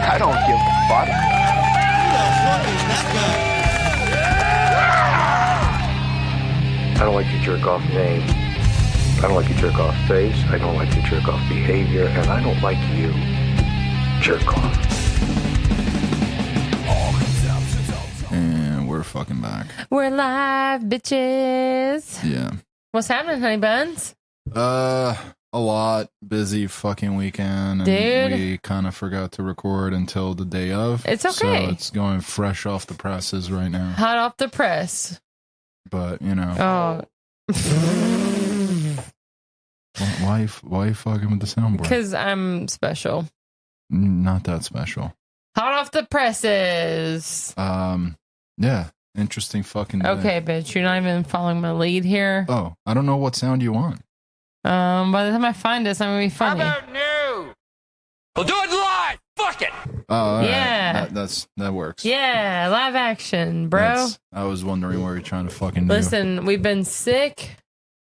I don't give a fuck. I don't like your jerk off name. I don't like your jerk off face. I don't like your jerk off behavior. And I don't like you, jerk off. And we're fucking back. We're live, bitches. Yeah. What's happening, honey buns? A lot. Busy fucking weekend. And Dude. we kind of forgot to record until the day of. It's okay. So it's going fresh off the presses right now. Hot off the press. But, you know. Oh. Why you fucking with the soundboard? Because I'm special. Not that special. Hot off the presses. Yeah. Interesting fucking day. Okay, bitch. You're not even following my lead here. Oh, I don't know what sound you want. By the time I find it, it's not going to be funny. How about new? We'll do it live. Fuck it. Oh, all right. Yeah. That works. Yeah, live action, bro. I was wondering where you're trying to fucking do. Listen, we've been sick.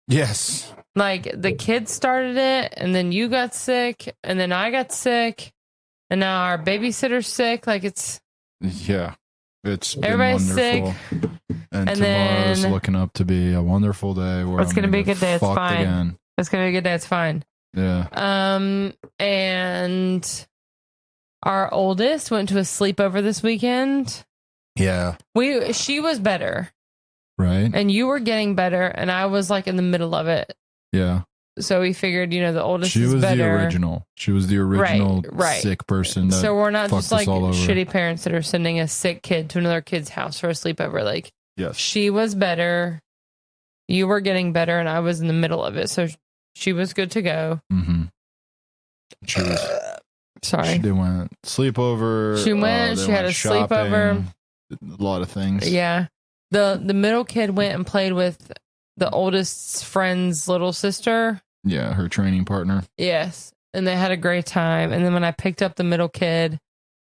Yes. Like, the kids started it, and then you got sick, and then I got sick, and now our babysitter's sick. Like, it's... Yeah. It's been Everybody's wonderful. sick. And And tomorrow's then- looking up to be a wonderful day. Where It's I'm gonna be a get good day. It's fucked fine. Again. It's going to be a good day. It's fine. Yeah. And our oldest went to a sleepover this weekend. Yeah. She was better, Right? and you were getting better, and I was like in the middle of it. Yeah. So we figured, the oldest She is was better. the original. She was the original Right. sick person. That So we're not fucked just like us all over. shitty parents that are sending a sick kid to another kid's house for a sleepover. Like, Yes. she was better, you were getting better, and I was in the middle of it. So she was good to go. Mm-hmm. She was. Sorry. They went sleepover. She went. they She had went a shopping, sleepover. A lot of things. Yeah. The middle kid went and played with the oldest's friend's little sister. Yeah. Her training partner. Yes. And they had a great time. And then when I picked up the middle kid,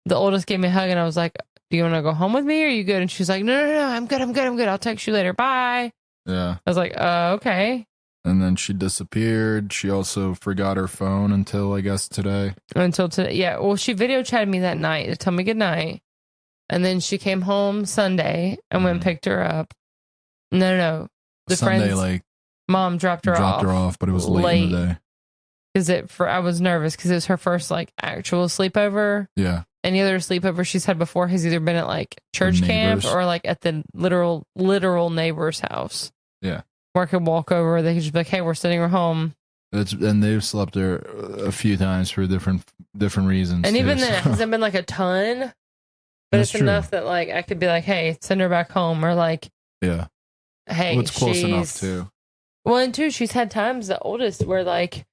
the oldest gave me a hug, and I was like, do you want to go home with me? Or are you good? And she's like, no, I'm good. I'll text you later. Bye. Yeah. I was like, okay. And then she disappeared. She also forgot her phone until, I guess, today. Until today. Yeah. Well, she video chatted me that night to tell me good night. And then she came home Sunday and went and picked her up. No. The Sunday, friend's like, mom dropped her off. but it was late in the day. I was nervous because it was her first like actual sleepover. Yeah. Any other sleepover she's had before has either been at like church camp or like at the literal neighbor's house. Yeah. Where I could walk over, they could just be like, hey, we're sending her home. And they've slept there a few times for different reasons. And too, even then, it hasn't been like a ton, but That's it's true. enough that like I could be like, hey, send her back home, or like, Yeah. hey, Well, it's close enough too. Well, and two, she's had times, the oldest, where like,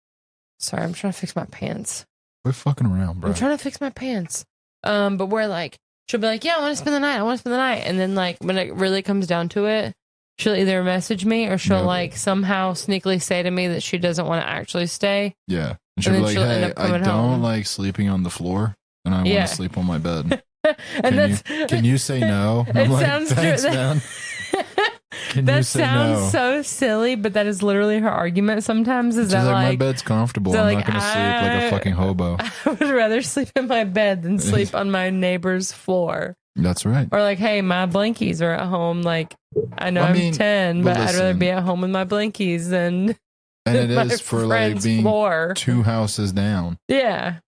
sorry, I'm trying to fix my pants. We're fucking around, bro. I'm trying to fix my pants. But where like she'll be like, yeah, I want to spend the night, and then like when it really comes down to it, she'll either message me or she'll like somehow sneakily say to me that she doesn't want to actually stay. Yeah. And she'll And be then like, she'll end hey, up I coming don't home. like sleeping on the floor, and I want Yeah. to sleep on my bed. And Can you say no? And I'm It like, sounds thanks, true. man. Can you That say sounds no? so silly, but that is literally her argument sometimes. Is She's that like, my like, bed's comfortable. so, I'm like, not going to sleep like a fucking hobo. I would rather sleep in my bed than sleep on my neighbor's floor. That's right. Or like, hey, my blinkies are at home. Like, I know I I'm mean, 10, but I'd rather listen. be at home with my blinkies than And it my is for like friend's being floor. 2 houses down. Yeah.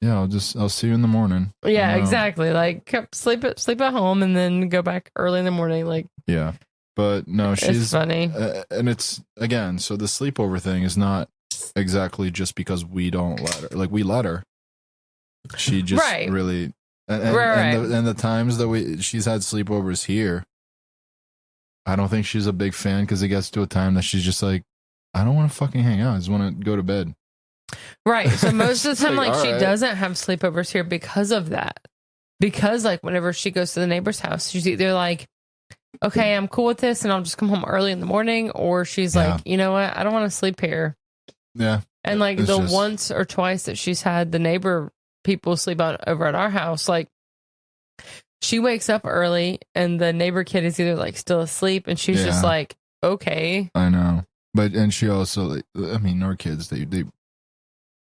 Yeah, I'll see you in the morning. Yeah, You know? exactly. Like, sleep at home and then go back early in the morning. Like, Yeah. But no, it's she's funny. and it's again, so the sleepover thing is not exactly just because we don't let her. Like, we let her. She just Right. really and, Right. and the times that she's had sleepovers here, I don't think she's a big fan, because it gets to a time that she's just like, I don't want to fucking hang out. I just want to go to bed. Right. So most of It's the time, like, like, she all right. doesn't have sleepovers here because of that. Because, like, whenever she goes to the neighbor's house, she's either like, okay, I'm cool with this and I'll just come home early in the morning, or she's Yeah. like, you know what? I don't want to sleep here. Yeah. And like It's the just- once or twice that she's had the neighbor people sleep out over at our house, like she wakes up early and the neighbor kid is either like still asleep and she's just Yeah. like, okay. I know. But and she also, I mean, our kids they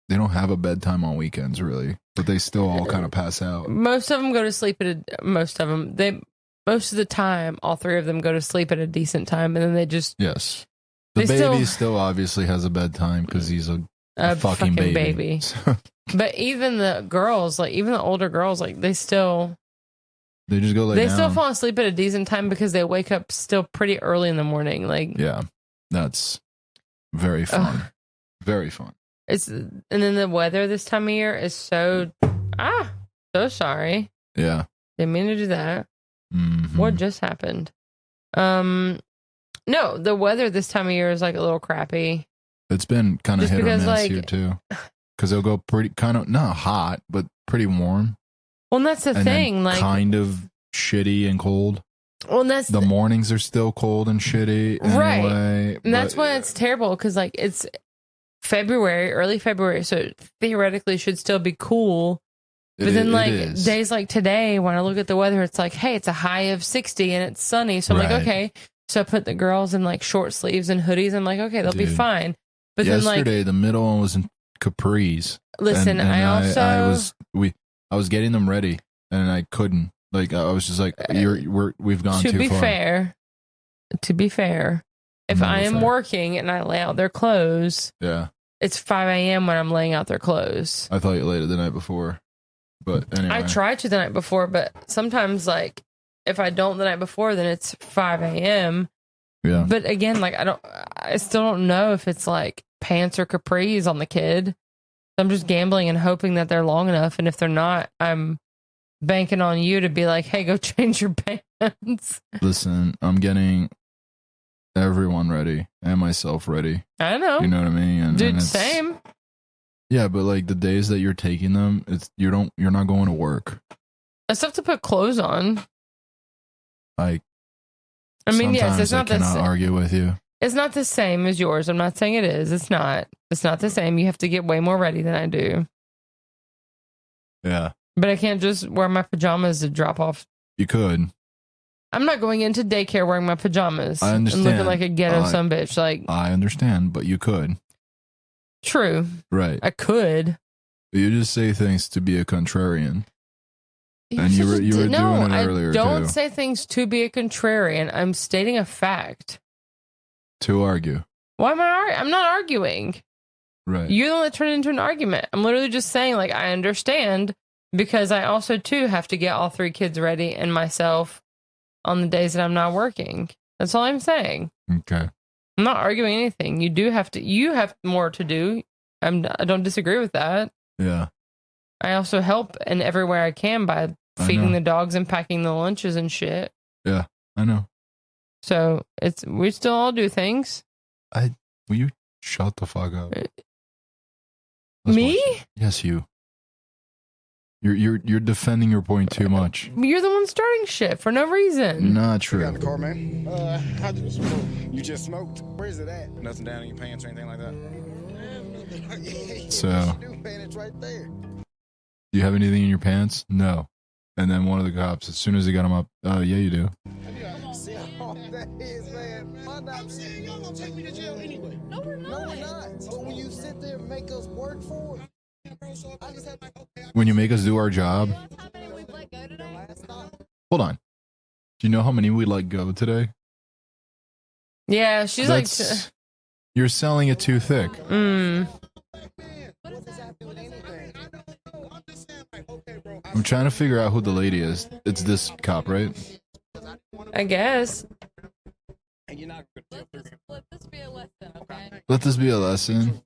don't have a bedtime on weekends really, but they still all kind of pass out. Most of them go to sleep most of the time, all three of them go to sleep at a decent time, and then they just Yes. The they baby still obviously has a bedtime because he's a fucking baby. But even the girls, like even the older girls, like they just go lay down. They still fall asleep at a decent time because they wake up still pretty early in the morning. Like yeah, that's very fun. Very fun. And then the weather this time of year is so sorry. Yeah. Didn't mean to do that. Mm-hmm. What just happened? No, the weather this time of year is like a little crappy. It's been kind of hit or miss like, here too. Because it'll go pretty kind of not hot, but pretty warm. Well, and that's the thing. Like kind of shitty and cold. Well, and that's the mornings are still cold and shitty. Right. Anyway, and that's why it's terrible because like it's February, early February, so it theoretically should still be cool. But then like days like today, when I look at the weather, it's like, hey, it's a high of 60 and it's sunny. So I'm like, okay. So I put the girls in like short sleeves and hoodies. I'm like, okay, they'll be fine. But yesterday, then like the middle one was in capris. Listen, and I was getting them ready and I couldn't. Like I was just like, we've gone too far. To be fair, if I am working and I lay out their clothes, it's 5 a.m. when I'm laying out their clothes. I thought you laid it the night before, but anyway, I tried to the night before, but sometimes like if I don't the night before, then it's 5 a.m. Yeah. But again, like I still don't know if it's like pants or capris on the kid. I'm just gambling and hoping that they're long enough, and if they're not, I'm banking on you to be like, hey, go change your pants. Listen, I'm getting everyone ready and myself ready. I know. You know what I mean? Dude, same. Yeah, but like the days that you're taking them, you're not going to work. I still have to put clothes on. Like, I mean, yes, it's not I cannot argue with you. It's not the same as yours. I'm not saying it is. It's not. It's not the same. You have to get way more ready than I do. Yeah. But I can't just wear my pajamas to drop off. You could. I'm not going into daycare wearing my pajamas. I understand. And looking like a ghetto sumbitch. Like, I understand, but you could. True. Right. I could. You just say things to be a contrarian. And you were doing it earlier too. Don't say things to be a contrarian. I'm stating a fact. To argue. Why am I'm not arguing. Right. You're the one that turned it into an argument. I'm literally just saying, like, I understand because I also, too, have to get all three kids ready and myself on the days that I'm not working. That's all I'm saying. Okay. I'm not arguing anything. You have more to do. I don't disagree with that. Yeah. I also help in everywhere I can by feeding the dogs and packing the lunches and shit. Yeah, I know. So we still all do things. Will you shut the fuck up? Me? Yes, you. You're defending your point too much. You're the one starting shit for no reason. Not true. Got in the car, man. How'd you smoke? You just smoked? Where is it at? Nothing down in your pants or anything like that? So, It's right there. Do you have anything in your pants? No. And then one of the cops, as soon as he got him up, yeah, you do. See how that is, man. Y'all gonna take me to jail anyway. No, we're not. But when you sit there and make us work for it, I just had like, okay. When you make us do our job. Hold on. Do you know how many we let go today? Yeah, she's You're selling it too thick. I'm trying to figure out who the lady is. It's this cop, right? I guess. Let this be a lesson, okay? Let this be a lesson.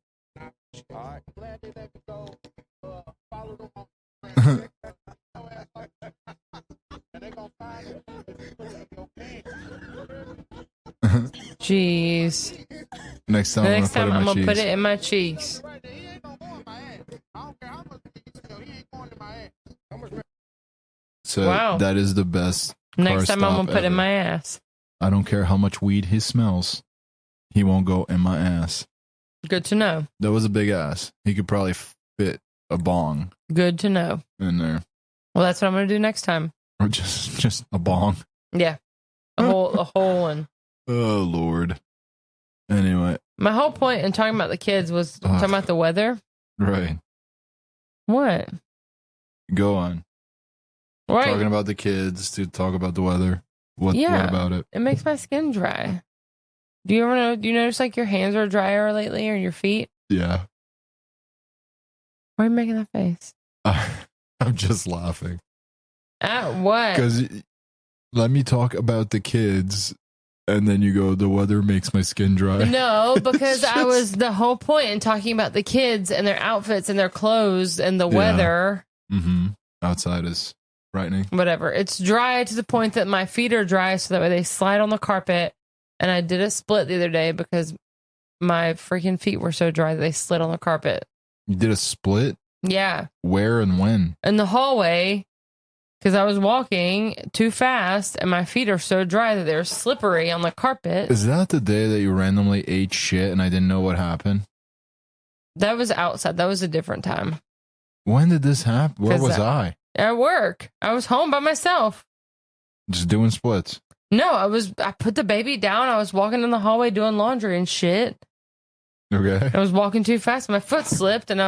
Jeez. Next time I'm gonna put it in my cheeks. So wow. That is the best. Next time I'm gonna put it in my ass. I don't care how much weed he smells. He won't go in my ass. Good to know. That was a big ass. He could probably fit a bong. Good to know. In there. Well, that's what I'm gonna do next time. Or just a bong. Yeah. A whole one. Oh Lord. Anyway, My whole point in talking about the kids was talking about the weather. right. What? Go on. Right. Talking about the kids to talk about the weather. What about it? It makes my skin dry. Do you notice like your hands are drier lately or your feet? Yeah. Why are you making that face? I'm just laughing. At what? Because let me talk about the kids, and then you go, the weather makes my skin dry. No, because I was the whole point in talking about the kids and their outfits and their clothes and the weather. Mm-hmm. Outside is frightening. Whatever. It's dry to the point that my feet are dry, so that way they slide on the carpet. And I did a split the other day because my freaking feet were so dry that they slid on the carpet. You did a split? Yeah. Where and when? In the hallway, because I was walking too fast and my feet are so dry that they're slippery on the carpet. Is that the day that you randomly ate shit and I didn't know what happened? That was outside. That was a different time. When did this happen? Where was I? At work. I was home by myself. Just doing splits. No, I put the baby down. I was walking in the hallway doing laundry and shit. Okay. I was walking too fast. My foot slipped and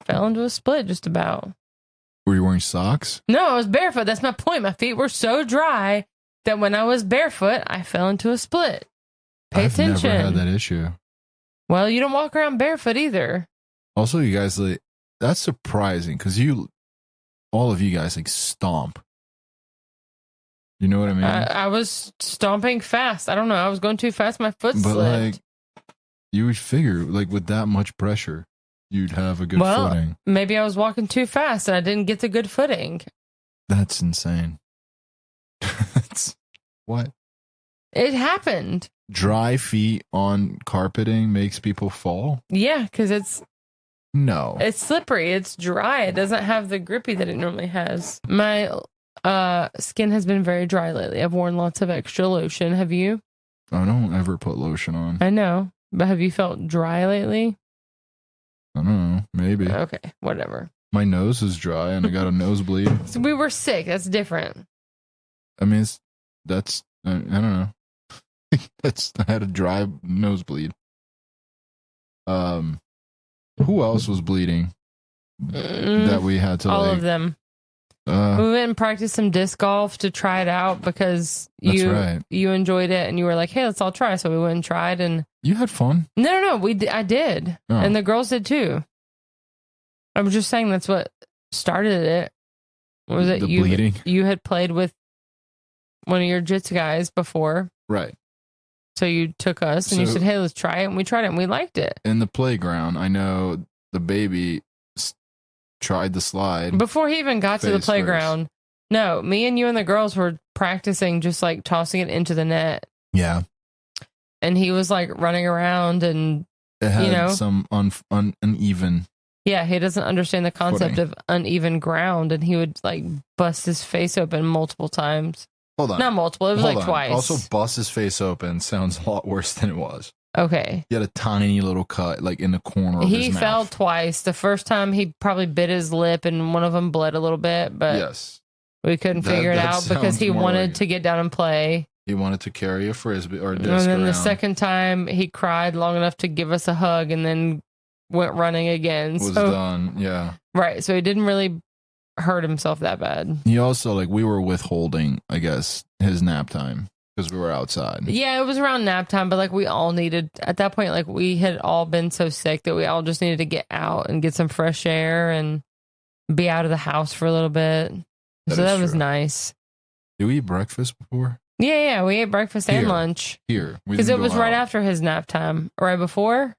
fell into a split just about. Were you wearing socks? No, I was barefoot. That's my point. My feet were so dry that when I was barefoot, I fell into a split. Pay attention. I've never had that issue. Well, you don't walk around barefoot either. Also, you guys, like, that's surprising because all of you guys, like, stomp. You know what I mean? I was stomping fast. I don't know. I was going too fast. My foot slipped. Like, you would figure, like, with that much pressure, you'd have a good footing. Maybe I was walking too fast and I didn't get the good footing. That's insane. What? It happened. Dry feet on carpeting makes people fall? Yeah, because it's slippery. It's dry. It doesn't have the grippy that it normally has. My skin has been very dry lately. I've worn lots of extra lotion. Have you? I don't ever put lotion on. I know. But have you felt dry lately? I don't know. Maybe. Okay, whatever. My nose is dry and I got a nosebleed. So we were sick. That's different. I mean, I don't know. I had a dry nosebleed. Who else was bleeding that we had to all of them. We went and practiced some disc golf to try it out because you enjoyed it and you were like, hey, let's all try. So we went and tried and you had fun. No, I did. Oh. And the girls did too. I was just saying that's what started it. Was it you? Bleeding? You had played with one of your jits guys before. Right. So you took us and you said, hey, let's try it. And we tried it and we liked it. In the playground, I know the baby tried the slide. Before he even got to the playground. First. No, me and you and the girls were practicing just like tossing it into the net. Yeah. And he was like running around and, it had some uneven. Yeah, he doesn't understand the concept of uneven ground. And he would like bust his face open multiple times. Hold on. Not multiple. It was like twice. Also, bust his face open sounds a lot worse than it was. Okay. He had a tiny little cut, like in the corner of his mouth. He fell twice. The first time he probably bit his lip and one of them bled a little bit, but yes, we couldn't figure it out because he wanted to get down and play. He wanted to carry a frisbee or a disc and then around. The second time he cried long enough to give us a hug and then went running again. Was done, yeah. Right. So he didn't really hurt himself that bad. He also, like, we were withholding, I guess, his nap time because we were outside. Yeah, it was around nap time, but like we all needed, at that point, like we had all been so sick that we all just needed to get out and get some fresh air and be out of the house for a little bit. So that was nice. Did we eat breakfast before? Yeah, we ate breakfast and lunch. Because it was right after his nap time. Or right before?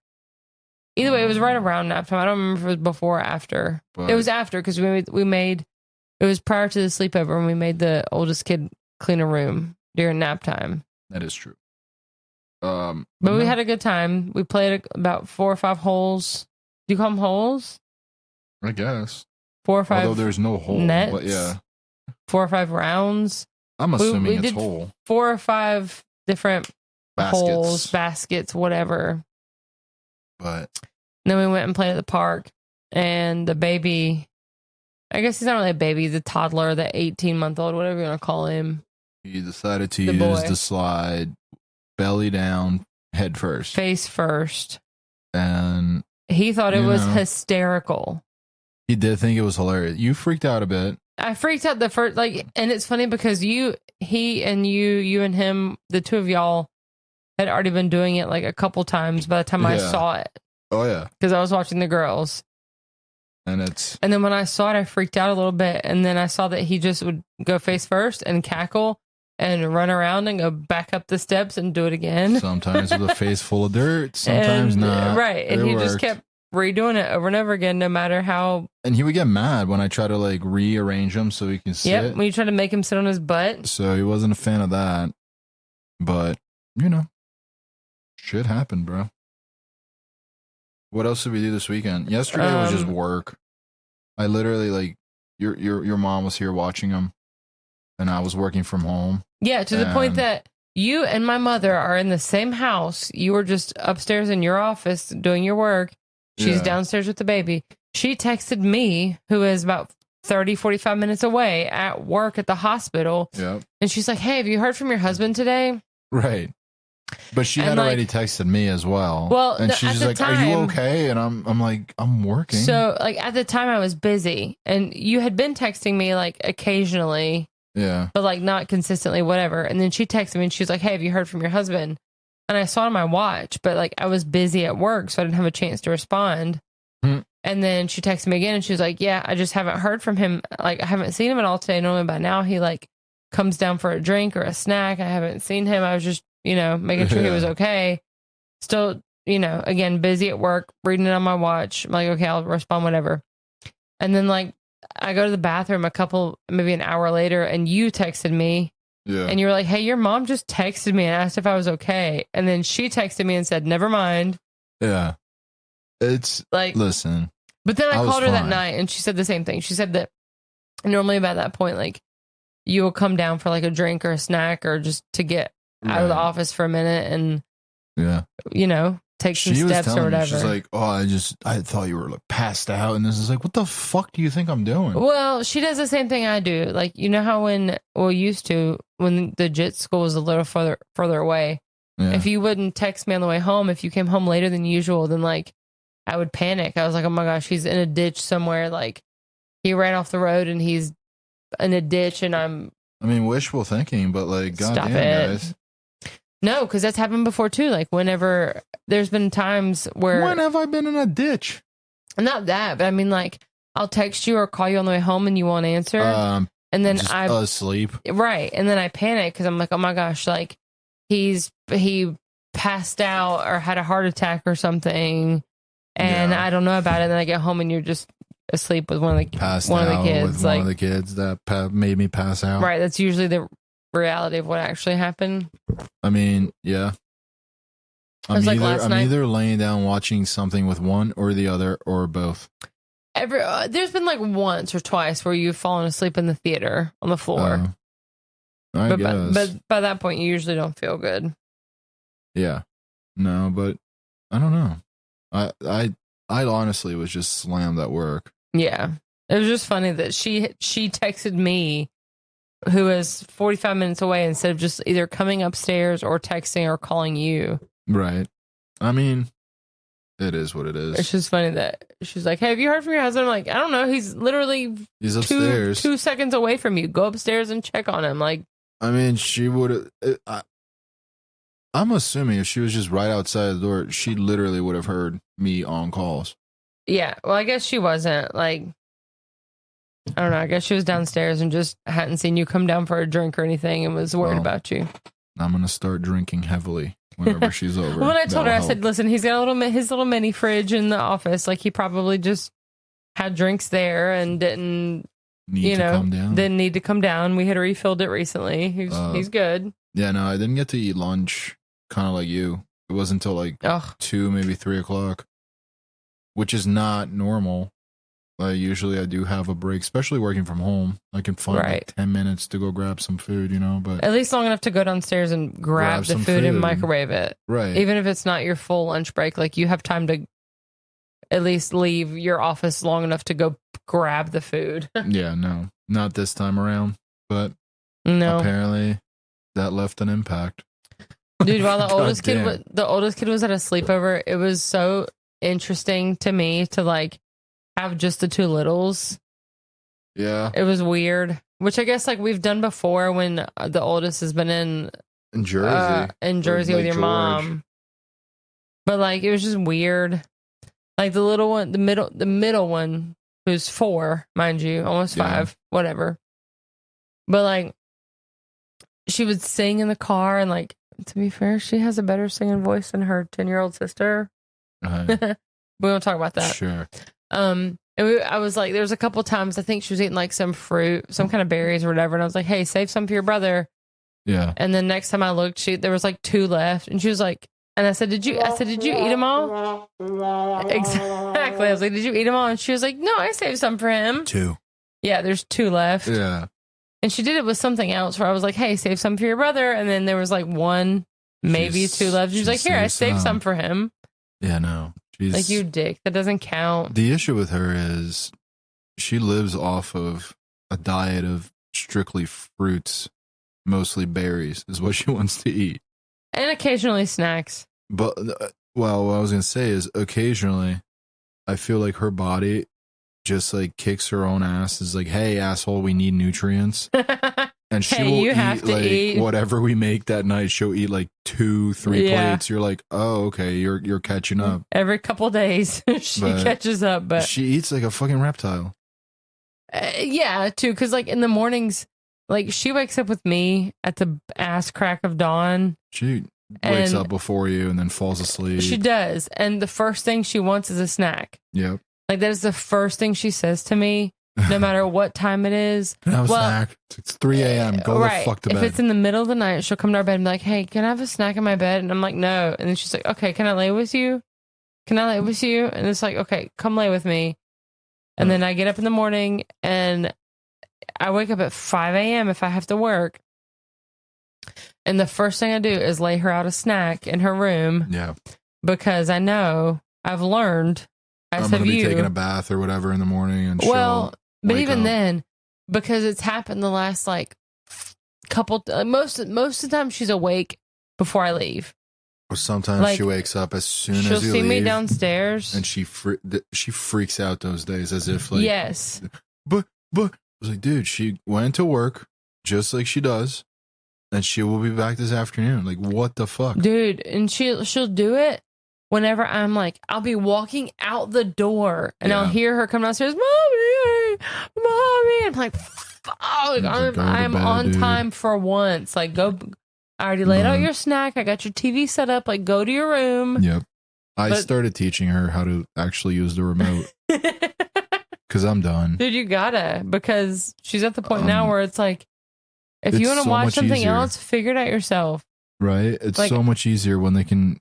Either way, it was right around nap time. I don't remember if it was before or after. But it was after because we made, it was prior to the sleepover and we made the oldest kid clean a room during nap time. That is true. But we had a good time. We played about 4 or 5 holes. Do you call them holes? I guess. 4 or 5 Although there's no hole. Nets, but yeah. 4 or 5 rounds. I'm assuming we it's did whole. 4 or 5 different holes, baskets, whatever. But then we went and played at the park, and the baby, I guess he's not really a baby, he's a toddler, the 18-month-old, whatever you want to call him. He decided to use the slide belly down, head first. face first. And He thought it You was know. hysterical. he did think it was hilarious. You freaked out a bit. I freaked out the first, like, and it's funny because you and him, the two of y'all had already been doing it like a couple times by the time I Yeah. saw it Oh, yeah. because I was watching the girls. And it's, And then when I saw it, I freaked out a little bit. And then I saw that he just would go face first and cackle and run around and go back up the steps and do it again. sometimes with a face full of dirt, sometimes And- not. Right. And It he just worked. kept redoing it over and over again, no matter how. And he would get mad when I try to like rearrange him so he can sit. Yep. When you try to make him sit on his butt. So he wasn't a fan of that. But, you know, shit happened, bro. What else did we do this weekend? Yesterday was just work. I literally like your mom was here watching him, and I was working from home. Yeah. To the point And- that you and my mother are in the same house. You were just upstairs in your office doing your work. She's Yeah. downstairs with the baby. She texted me, who is about 30, 45 minutes away at work at the hospital. Yep. And she's like, hey, have you heard from your husband today? Right. But she And, had like- already texted me as well. Well, and the- she's at just the like, "Are you time- okay?" And I'm like, "I'm working." So, like, at the time I was busy and you had been texting me like occasionally, yeah. but like not consistently, whatever. And then she texted me and she's like, hey, have you heard from your husband? And I saw it on my watch, but like I was busy at work, so I didn't have a chance to respond. Hmm. And then she texted me again and she was like, yeah, I just haven't heard from him. Like, I haven't seen him at all today. Normally by now he like comes down for a drink or a snack. I haven't seen him. I was just, making sure he Yeah. was okay. Still, again, busy at work, reading it on my watch. I'm like, okay, I'll respond, whatever. And then like I go to the bathroom maybe an hour later, and you texted me Yeah. and you were like, hey, your mom just texted me and asked if I was okay. And then she texted me and said, never mind. Yeah. It's Like, listen. but then I I was called her that fine. night and she said the same thing. She said that normally by that point, like you will come down for like a drink or a snack or just to get out of the Right. office for a minute and, Yeah. take some She was steps or telling me, whatever. she's like, "Oh, I thought you were like passed out," and this is like, "What the fuck do you think I'm doing?" Well, she does the same thing I do. Like, you know how when the JIT school was a little further away, Yeah. if you wouldn't text me on the way home, if you came home later than usual, then like I would panic. I was like, oh my gosh, he's in a ditch somewhere. Like he ran off the road and he's in a ditch and I'm I mean, wishful thinking, but like, Stop goddamn, it. guys, no, because that's happened before too. Like whenever there's been times where when have I been in a ditch? not that, but I mean like I'll text you or call you on the way home and you won't answer. And then Just I asleep. right. And then I panic because I'm like, oh my gosh, like he passed out or had a heart attack or something. And Yeah. I don't know about it. And then I get home and you're just asleep with one of the Passed one of out the kids. with Like one of the kids that made me pass out. right. That's usually the reality of what actually happened. I mean, yeah. It was like last I'm night. either laying down watching something with one or the other or both. There's been like once or twice where you've fallen asleep in the theater on the floor. I but, guess. but by that point, you usually don't feel good. Yeah. No, but I don't know. I honestly was just slammed at work. Yeah. It was just funny that she texted me, who is 45 minutes away, instead of just either coming upstairs or texting or calling you. Right. I mean, it is what it It's is. just funny that she's like, hey, have you heard from your husband? I'm like, I don't know. He's literally He's two upstairs. 2 seconds away from you. Go upstairs and check on him. Like, I mean, she would have. I'm assuming if she was just right outside the door, she literally would have heard me on calls. yeah. Well, I guess she wasn't. Like, I don't know. I guess she was downstairs and just hadn't seen you come down for a drink or anything and was worried Well, about you. I'm gonna start drinking heavily whenever she's over. When I told her, I That'll said, help. listen, he's got his little mini fridge in the office. Like, he probably just had drinks there and didn't Need to come down. didn't need to come down. We had refilled it recently. He's good. Yeah, no, I didn't get to eat lunch. Kind of like you. It wasn't until like Ugh. 2, maybe 3 o'clock, which is not normal. Usually I do have a break, especially working from home. I can find Right. like 10 minutes to go grab some food, but At least long enough to go downstairs and grab the some food and food. microwave it. right. Even if it's not your full lunch break, like you have time to at least leave your office long enough to go grab the food. Yeah, no, not this time around, but No. apparently that left an impact. Dude, while the oldest kid Goddamn. was at a sleepover, it was so interesting to me to like have just the two littles. Yeah. It was weird, which I guess like we've done before when the oldest has been in Jersey. with Lake your George. mom. But like it was just weird. Like the little one, the middle one, who's 4, mind you, almost 5, whatever. But like she would sing in the car, and like to be fair, she has a better singing voice than her 10-year-old sister. Uh-huh. We won't talk about that. Sure. And I was like, there was a couple times I think she was eating like some fruit, some kind of berries or whatever, and I was like, "Hey, save some for your brother." Yeah. And then next time I looked, there was like 2 left, and she was like, and I said, "Did you eat them all?" Exactly. I was like, "Did you eat them all?" And she was like, "No, I saved some for him." 2. Yeah, there's 2 left. Yeah. And she did it with something else where I was like, "Hey, save some for your brother," and then there was like 1, maybe 2 left. She was like, "Here, I saved some for him." Yeah, no. She's like, you dick. That doesn't count. The issue with her is she lives off of a diet of strictly fruits, mostly berries, is what she wants to eat. And occasionally snacks. But, well, what I was going to say is occasionally I feel like her body just like kicks her own ass. Is like, hey, asshole, we need nutrients. And she will eat whatever we make that night. She'll eat like 2, 3 plates. You're like, oh, okay, you're catching up. Every couple days she catches up, but she eats like a fucking reptile. Yeah, too, because like in the mornings, like she wakes up with me at the ass crack of dawn. She wakes up before you and then falls asleep. She does, and the first thing she wants is a snack. Yep. Like that is the first thing she says to me, no matter what time it is. Can I have a snack? It's 3 a.m. Go the fuck to bed. If it's in the middle of the night, she'll come to our bed and be like, "Hey, can I have a snack in my bed?" And I'm like, "No." And then she's like, "Okay, can I lay with you? Can I lay with you?" And it's like, "Okay, come lay with me." And then I get up in the morning and I wake up at 5 a.m. if I have to work. And the first thing I do is lay her out a snack in her room. Yeah. Because I know I've learned. I'm going to be taking a bath or whatever in the morning. And but even then, because it's happened the last like couple, most of the time she's awake before I leave. Or sometimes she wakes up as soon as you leave. She'll see me downstairs. And she freaks out those days as if like... Yes. But I was like, dude, she went to work just like she does. And she will be back this afternoon. Like, what the fuck? Dude, and she'll do it whenever I'm like, I'll be walking out the door and I'll hear her come downstairs, Mommy. And I'm like, fuck, I'm on time for once. Like, go... I already laid out your snack. I got your TV set up. Like, go to your room. Yep. I started teaching her how to actually use the remote. Because I'm done. Dude, you gotta. Because she's at the point now where it's like, if you want to watch something else, figure it out yourself. Right? It's like, so much easier when they can...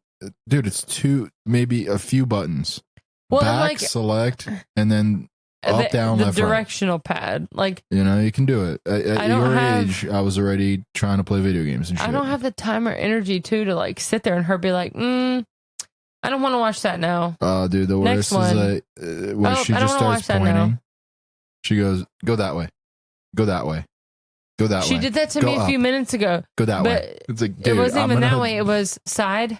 Dude, it's maybe a few buttons. Well, back, select, and then... Up, down, left, directional pad. Like, you know, you can do it. At your age, I was already trying to play video games and shit. I don't have the time or energy to like sit there and her be like, I don't want to watch that now. Oh, dude, the worst is like when she just starts pointing. She goes, "Go that way, go that way, go that way." She did that to me a few minutes ago. Go that way. It's like, dude, it wasn't even that way. It was side.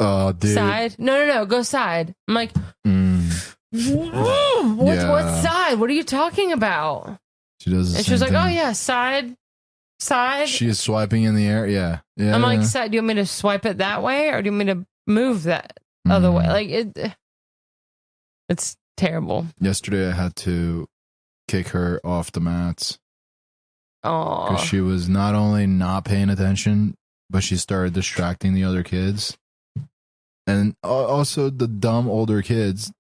Oh, dude. Side. No. Go side. I'm like. What side? What are you talking about? She does the and she was like, thing. Oh yeah, side. She is swiping in the air. Yeah. I'm like, side. Do you want me to swipe it that way, or do you want me to move that other way? Like it's terrible. Yesterday, I had to kick her off the mats. Oh, because she was not only not paying attention, but she started distracting the other kids, and also the dumb older kids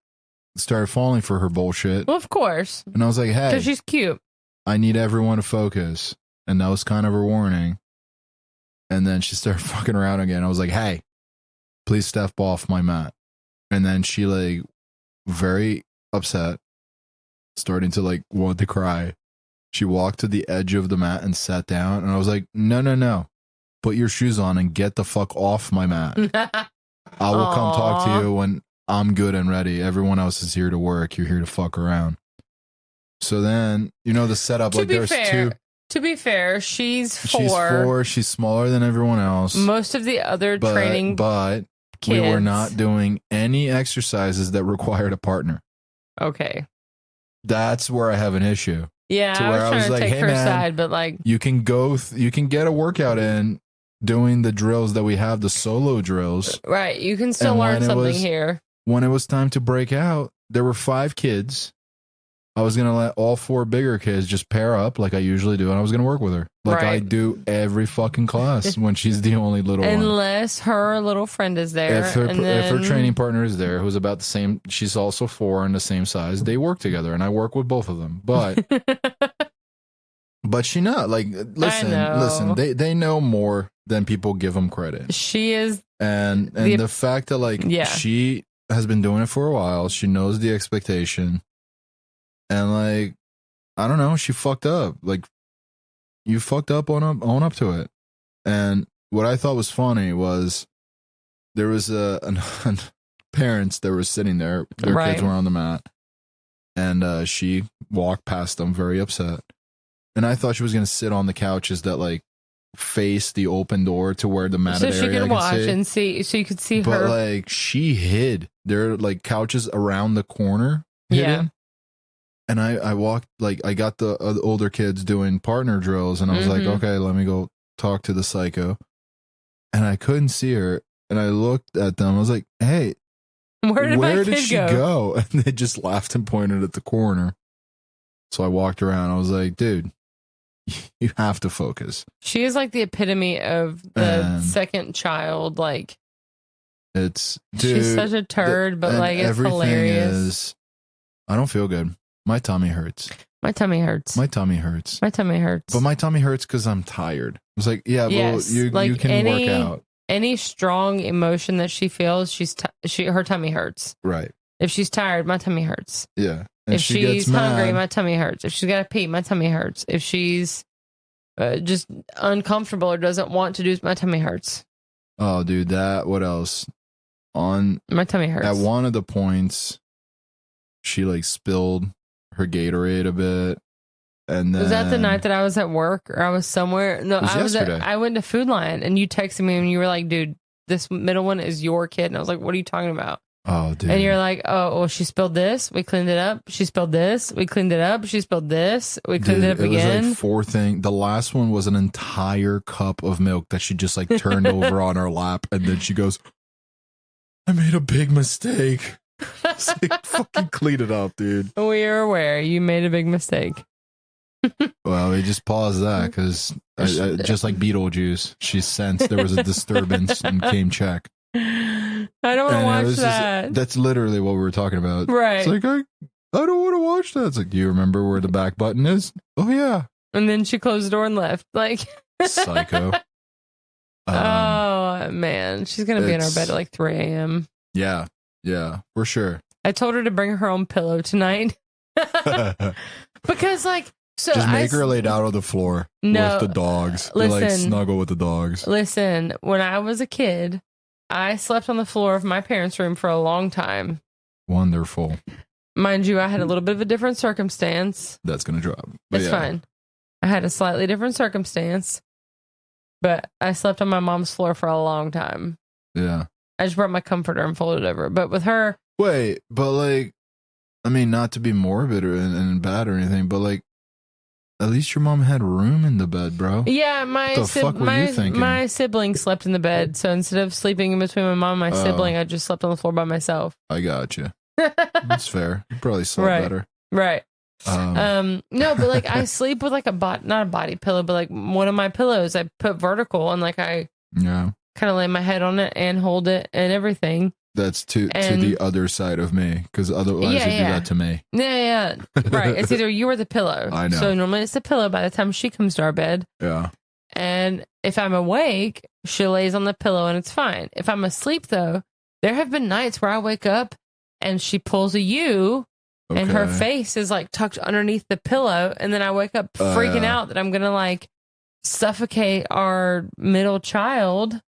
started falling for her bullshit. Well, of course. And I was like, hey. Because she's cute. I need everyone to focus. And that was kind of her warning. And then she started fucking around again. I was like, hey, please step off my mat. And then she like very upset, starting to like want to cry. She walked to the edge of the mat and sat down. And I was like, no. Put your shoes on and get the fuck off my mat. I will come talk to you when I'm good and ready. Everyone else is here to work. You're here to fuck around. So then, you know, the setup, like there's To be fair, she's 4. She's 4. She's smaller than everyone else. Most of the other training but kids. we were not doing any exercises that required a partner. Okay. That's where I have an issue. Yeah, To I where was I trying was to like, take hey, her man, side, but like, You can you can get a workout in doing the drills that we have, the solo drills. right, you can still And learn when it something was- here. When it was time to break out, there were 5 kids. I was going to let all 4 bigger kids just pair up like I usually do, and I was going to work with her. Like I Right. do every fucking class when she's the only little one. Unless her little friend is there. If her, and then, if her training partner is there, who's about the same, she's also 4 and the same size, they work together, and I work with both of them. But she not like listen. They know more than people give them credit, she is, and the fact that like Yeah. she has been doing it for a while, she knows the expectation, and like I don't know, she fucked up. Like you fucked up, own up to it. And what I thought was funny was there was parents that were sitting there, their Right. kids were on the mat, and she walked past them very upset. And I thought she was gonna sit on the couches that like face the open door to where the matted so she area could I watch see. and see, so you could see But her. like she hid. There are like couches around the corner hidden. Yeah. And I walked, like I got the older kids doing partner drills, and I was like, Mhm. okay, let me go talk to the psycho. And I couldn't see her, and I looked at them. I was like, hey, Where did my did kid she go? go? And they just laughed and pointed at the corner. So I walked around. I was like, dude, you have to focus. She is like the epitome of the And- second child. Like, It's she's dude, such a turd, but and like, it's everything hilarious. is. I don't feel good. My tummy hurts. My tummy hurts. My tummy hurts. My tummy hurts. But my tummy hurts because I'm tired. It's like, yeah, Yes, well, you like can any- work out. Any strong emotion that she feels, her tummy hurts. Right. If she's tired, my tummy hurts. Yeah. And If she gets she's hungry, mad. my tummy hurts. If she's got to pee, my tummy hurts. If she's just uncomfortable or doesn't want to do, my tummy hurts. Oh, dude, what else? My tummy hurts. At one of the points, she like spilled her Gatorade a bit. And then Was that the night that I was at work or I was somewhere? No, It was I was yesterday. I went to Food Lion and you texted me and you were like, dude, this middle one is your kid. And I was like, what are you talking about? Oh, dude. And you're like, oh, well, she spilled this. We cleaned it up. She spilled this. We cleaned it up. She spilled this. We cleaned it up was again. like 4 things. The last one was an entire cup of milk that she just like turned over on her lap, and then she goes, "I made a big mistake." It's like, fucking clean it up, dude. We are aware you made a big mistake. Well, we just paused that because just like Beetlejuice, she sensed there was a disturbance and came check. I don't want to And it watch was just- that. that's literally what we were talking about. Right. It's like I don't want to watch that. It's like, do you remember where the back button is? Oh yeah, And then she closed the door and left. Like, psycho. oh man, she's gonna be in our it's- bed at like 3 a.m. Yeah, for sure. I told her to bring her own pillow tonight because, like, so Just I make her laid out on the floor No, with the dogs. They, like listen. snuggle with the dogs. listen. When I was a kid, I slept on the floor of my parents' room for a long time. Wonderful. Mind you, I had a little bit of a different circumstance. That's gonna drop. But It's yeah. fine. I had a slightly different circumstance, but I slept on my mom's floor for a long time. Yeah. I just brought my comforter and folded over. But with her, Wait, but like, I mean, not to be morbid and bad or anything, but like, at least your mom had room in the bed, bro. yeah, my What the fuck were you thinking? my sibling slept in the bed. So instead of sleeping in between my mom and my Oh. sibling, I just slept on the floor by myself. I got you. That's fair. You probably slept Right. better. Right. Um, No, but like I sleep with like not a body pillow, but like one of my pillows I put vertical and like I yeah. kind of lay my head on it and hold it and everything. That's to And- the other side of me, because otherwise Yeah, you do yeah. that to me. Yeah. Right. It's either you or the pillow. I know. So normally it's the pillow by the time she comes to our bed. Yeah. And if I'm awake, she lays on the pillow and it's fine. If I'm asleep though, there have been nights where I wake up and she pulls a U and her Okay. face is like tucked underneath the pillow. And then I wake up freaking Yeah. out that I'm going to like suffocate our middle child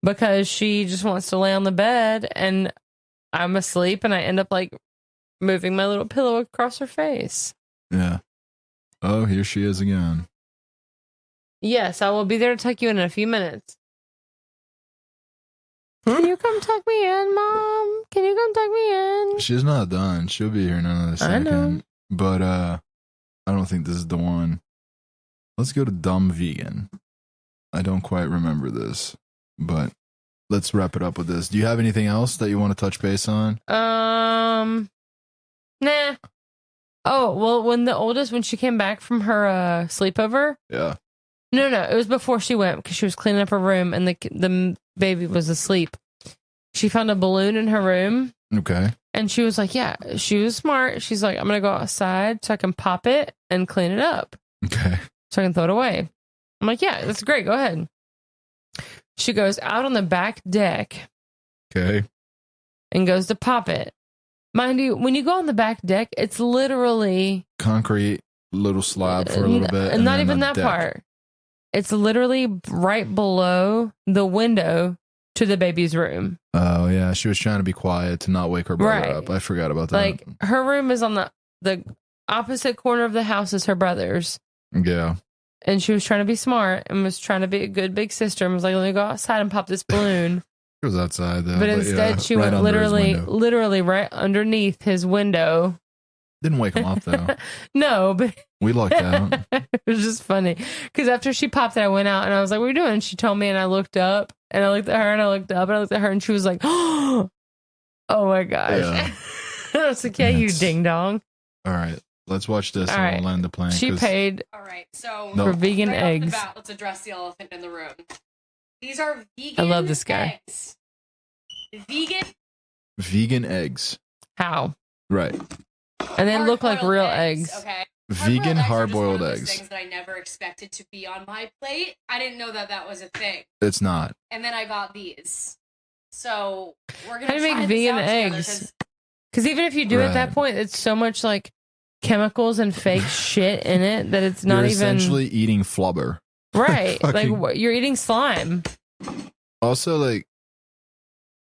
because she just wants to lay on the bed and I'm asleep and I end up like moving my little pillow across her face. Yeah. Oh, here she is again. Yes, I will be there to tuck you in a few minutes. Can you come tuck me in, Mom? Can you come tuck me in? She's not done. She'll be here in another second. I know. But I don't think this is the one. Let's go to dumb vegan. I don't quite remember this, but let's wrap it up with this. Do you have anything else that you want to touch base on? Nah. Oh, well, when she came back from her sleepover. Yeah. No, it was before she went because she was cleaning up her room and the baby was asleep. She found a balloon in her room. Okay. And she was like, yeah, she was smart. She's like, I'm going to go outside so I can pop it and clean it up. Okay. So I can throw it away. I'm like, yeah, that's great. Go ahead. She goes out on the back deck. Okay. And goes to pop it. Mind you, when you go on the back deck, it's literally concrete little slab for a little bit. And not even that part. It's literally right below the window to the baby's room. Oh, yeah. She was trying to be quiet to not wake her brother up. I forgot about that. Like, her room is on the opposite corner of the house as her brother's. Yeah. And she was trying to be smart and was trying to be a good big sister and was like, let me go outside and pop this balloon. She was outside, though. But instead, she went literally right underneath his window. Didn't wake him up, though. No, but we lucked out. It was just funny because after she popped it, I went out and I was like, what are you doing? And she told me, and I looked up and I looked at her and I looked up and I looked at her and she was like, oh my gosh. Yeah. I was like, yeah, you ding dong. All right. Let's watch this and we'll land the plane. She paid all right, so for vegan eggs. Off the bat, let's address the elephant in the room. These are vegan I love this guy. eggs. Vegan eggs. How? Right. And they look like real eggs. Okay. Vegan hard-boiled eggs. Things that I never expected to be on my plate. I didn't know that was a thing. It's not. And then I got these. So we're gonna How do you make vegan eggs? Because even if you do at that point, it's so much like chemicals and fake shit in it that it's not You're even essentially eating flubber. Right. Like you're eating slime. Also, like,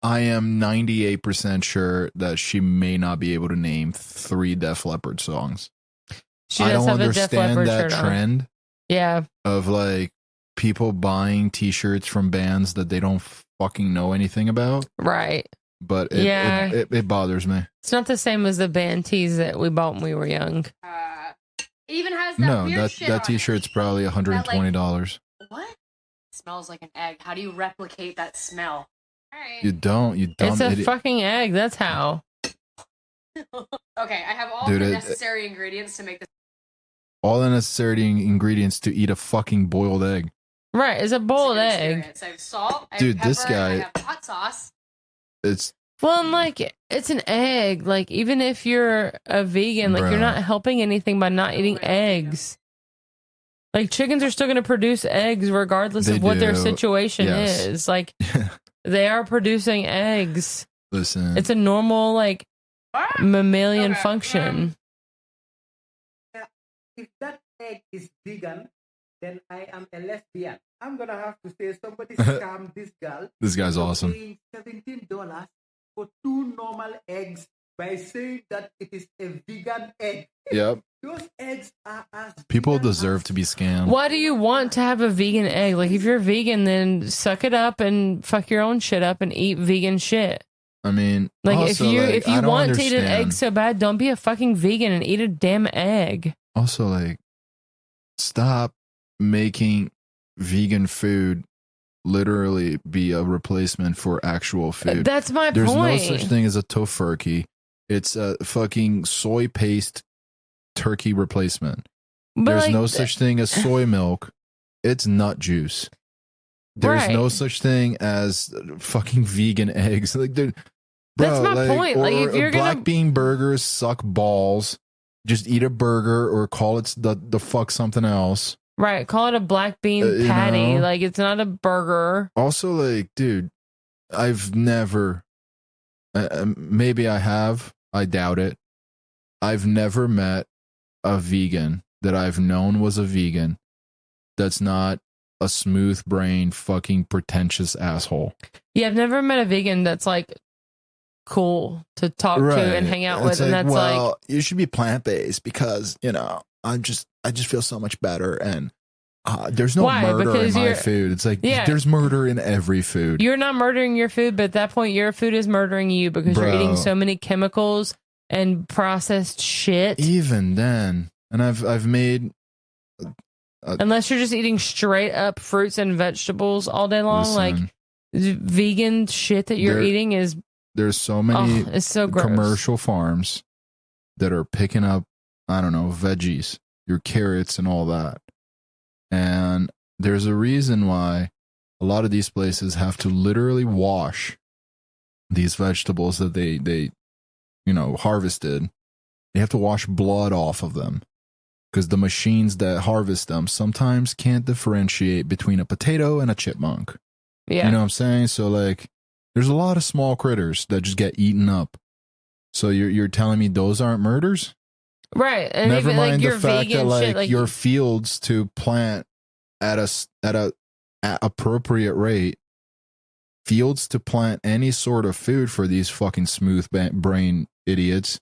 I am 98% sure that she may not be able to name 3 Def Leppard songs. I don't understand that trend. On. Yeah. Of like people buying t-shirts from bands that they don't fucking know anything about. Right. But it bothers me. It's not the same as the band tees that we bought when we were young. It even has that weird shit that t-shirt's probably $120. What? It smells like an egg. How do you replicate that smell? All right. You don't. It's a fucking egg. That's how. Okay, I have all the necessary ingredients to make this. All the necessary ingredients to eat a fucking boiled egg. Right, it's a boiled egg. I have salt. I Dude, have pepper, this guy. I have hot sauce. It's. Well, and like, it's an egg. Like, even if you're a vegan, like, you're not helping anything by not eating eggs. Like, chickens are still going to produce eggs regardless of what their situation is. Like, they are producing eggs. Listen. It's a normal, like, mammalian function. If that egg is vegan, then I am a lesbian. I'm gonna have to say somebody scam this girl. This guy's awesome. Paying $17 for 2 normal eggs by saying that it is a vegan egg. Yep. Those eggs are as people deserve to be scammed. Why do you want to have a vegan egg? Like, if you're vegan, then suck it up and fuck your own shit up and eat vegan shit. I mean, like, also, if you want to eat an understand. egg so bad, don't be a fucking vegan and eat a damn egg. Also, like, stop making vegan food literally be a replacement for actual food. That's my There's point. no such thing as a tofurkey. It's a fucking soy paste turkey replacement. But There's like, no such thing as soy milk. It's nut juice. There's no such thing as fucking vegan eggs. Like, bro, that's my point. Like, if you're black bean burgers suck balls. Just eat a burger or call it the fuck something else. Right. Call it a black bean patty. Like, it's not a burger. Also, like, dude, I've never, maybe I have, I doubt it. I've never met a vegan that I've known was a vegan that's not a smooth brain fucking pretentious asshole. Yeah, I've never met a vegan that's like cool to talk to and hang out with. It's and that's you should be plant-based because, I just feel so much better and there's no Why? murder Because in my you're- food. It's like Yeah. there's murder in every food. You're not murdering your food, but at that point, your food is murdering you because you're eating Bro. so many chemicals and processed shit. Even then, and I've made. Unless you're just eating straight up fruits and vegetables all day long, like Listen, vegan shit that you're There- eating is there's so many it's so gross. commercial farms that are picking up, I don't know, veggies, your carrots and all that. And there's a reason why a lot of these places have to literally wash these vegetables that they harvested. They have to wash blood off of them because the machines that harvest them sometimes can't differentiate between a potato and a chipmunk. Yeah. You know what I'm saying? So like there's a lot of small critters that just get eaten up. So you're telling me those aren't murders? Right. And Never even mind like the your fact vegan that like, shit, like your fields to plant at a appropriate rate, fields to plant any sort of food for these fucking smooth brain idiots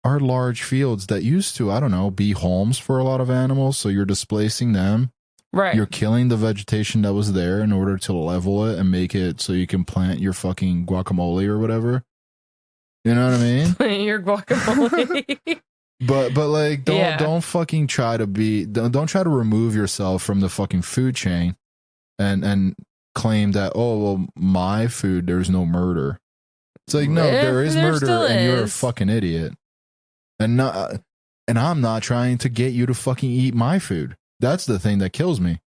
are large fields that used to, I don't know, be homes for a lot of animals. So you're displacing them. right. You're killing the vegetation that was there in order to level it and make it so you can plant your fucking guacamole or whatever. You know what I mean? your guacamole. But like Yeah. don't fucking try to don't try to remove yourself from the fucking food chain and claim that, oh well, my food there's no murder. It's like, no, there is There murder still and you're a is. fucking idiot. And I'm not trying to get you to fucking eat my food. That's the thing that kills me.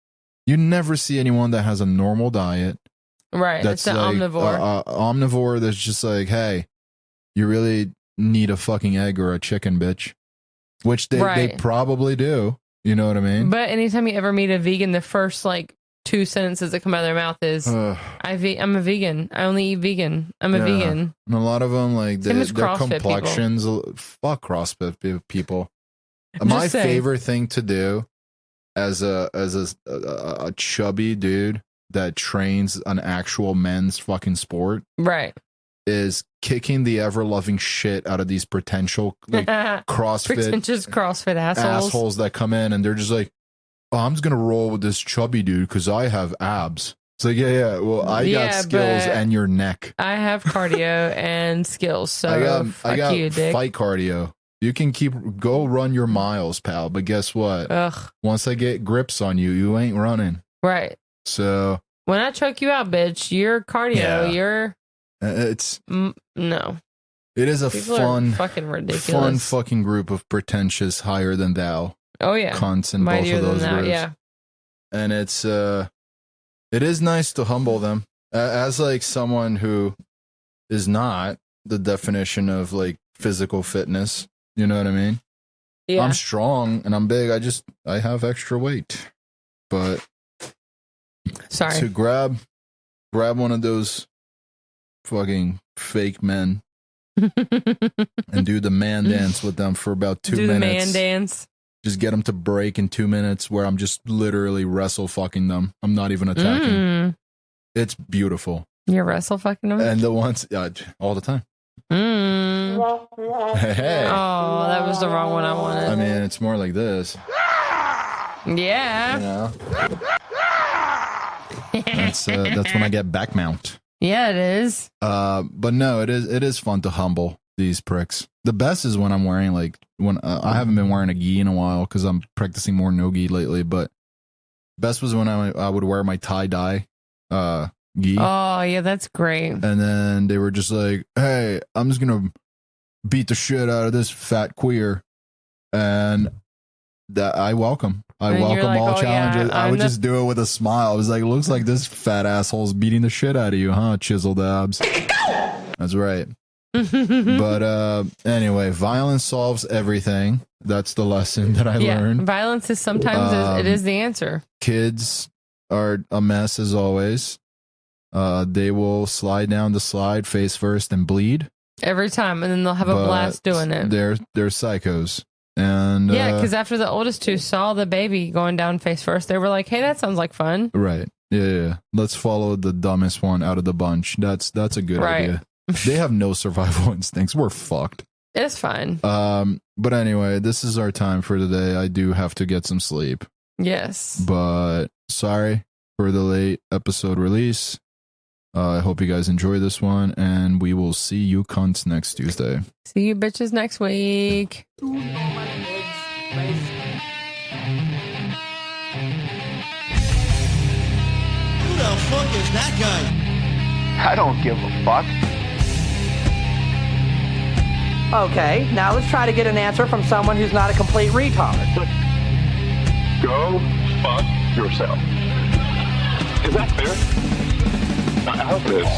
You never see anyone that has a normal diet Right. that's It's an like omnivore. omnivore that's just like, hey, you really need a fucking egg or a chicken, bitch. Which they Right. probably do. You know what I mean? But anytime you ever meet a vegan, the first like 2 sentences that come out of their mouth is, Ugh. I'm a vegan. I only eat vegan. I'm a Yeah. vegan. And a lot of them, like, Same as their CrossFit people. complexions, fuck CrossFit people. I'm My just saying. favorite thing to do as a chubby dude that trains an actual men's fucking sport Right. is kicking the ever loving shit out of these potential like CrossFit Pretentious CrossFit assholes. assholes that come in and they're just like, oh, I'm just gonna roll with this chubby dude because I have abs. It's like, yeah. Well, I Yeah, got skills but and your neck. I have cardio and skills, so I got you, dick. fight cardio. You can go run your miles, pal. But guess what? Ugh. Once I get grips on you, you ain't running. Right. So When I choke you out, bitch, your cardio, Yeah. you're it's no. it is a People fun, are fucking ridiculous. fun fucking group of pretentious, higher than thou Oh yeah. cunts in Mightier both of than those that, groups. yeah. And it is nice to humble them as like someone who is not the definition of like physical fitness. You know what I mean? Yeah. I'm strong and I'm big. I have extra weight, but Sorry. to grab one of those fucking fake men and do the man dance with them for about 2 Do the minutes. man dance. Just get them to break in 2 minutes where I'm just literally wrestle fucking them. I'm not even attacking. Mm. It's beautiful. You're wrestle fucking them? And the ones all the time. Mm. Hey. Oh, that was the wrong one I wanted. I mean, it's more like this. Yeah. You know? That's when I get back mount. Yeah, it is. But no, it is fun to humble these pricks. The best is when I'm wearing when I haven't been wearing a gi in a while because I'm practicing more no gi lately. But best was when I would wear my tie dye gi, Oh, yeah, that's great. and then they were just like, "Hey, I'm just gonna beat the shit out of this fat queer," and that I welcome. I And you're welcome like, all "Oh, yeah, challenges. I I'm would the- just do it with a smile. I was like, looks like this fat asshole's beating the shit out of you, huh? Chiseled abs. That's right. But anyway, violence solves everything. That's the lesson that I yeah, learned. violence is sometimes it is the answer. Kids are a mess as always. They will slide down the slide face first and bleed. Every time, and then they'll have a but blast doing it. They're psychos. And Yeah, because after the oldest two saw the baby going down face first, they were like, "Hey, that sounds like fun." right. Yeah. Let's follow the dumbest one out of the bunch. That's a good Right. idea. They have no survival instincts. We're fucked. It's fine. But anyway, this is our time for today. I do have to get some sleep. Yes. But sorry for the late episode release. I hope you guys enjoy this one, and we will see you cunts next Tuesday. See you bitches next week. 2 normal eggs, rice. Who the fuck is that guy? I don't give a fuck. Okay, now let's try to get an answer from someone who's not a complete retard. Go fuck yourself. Is that fair? I hope it is.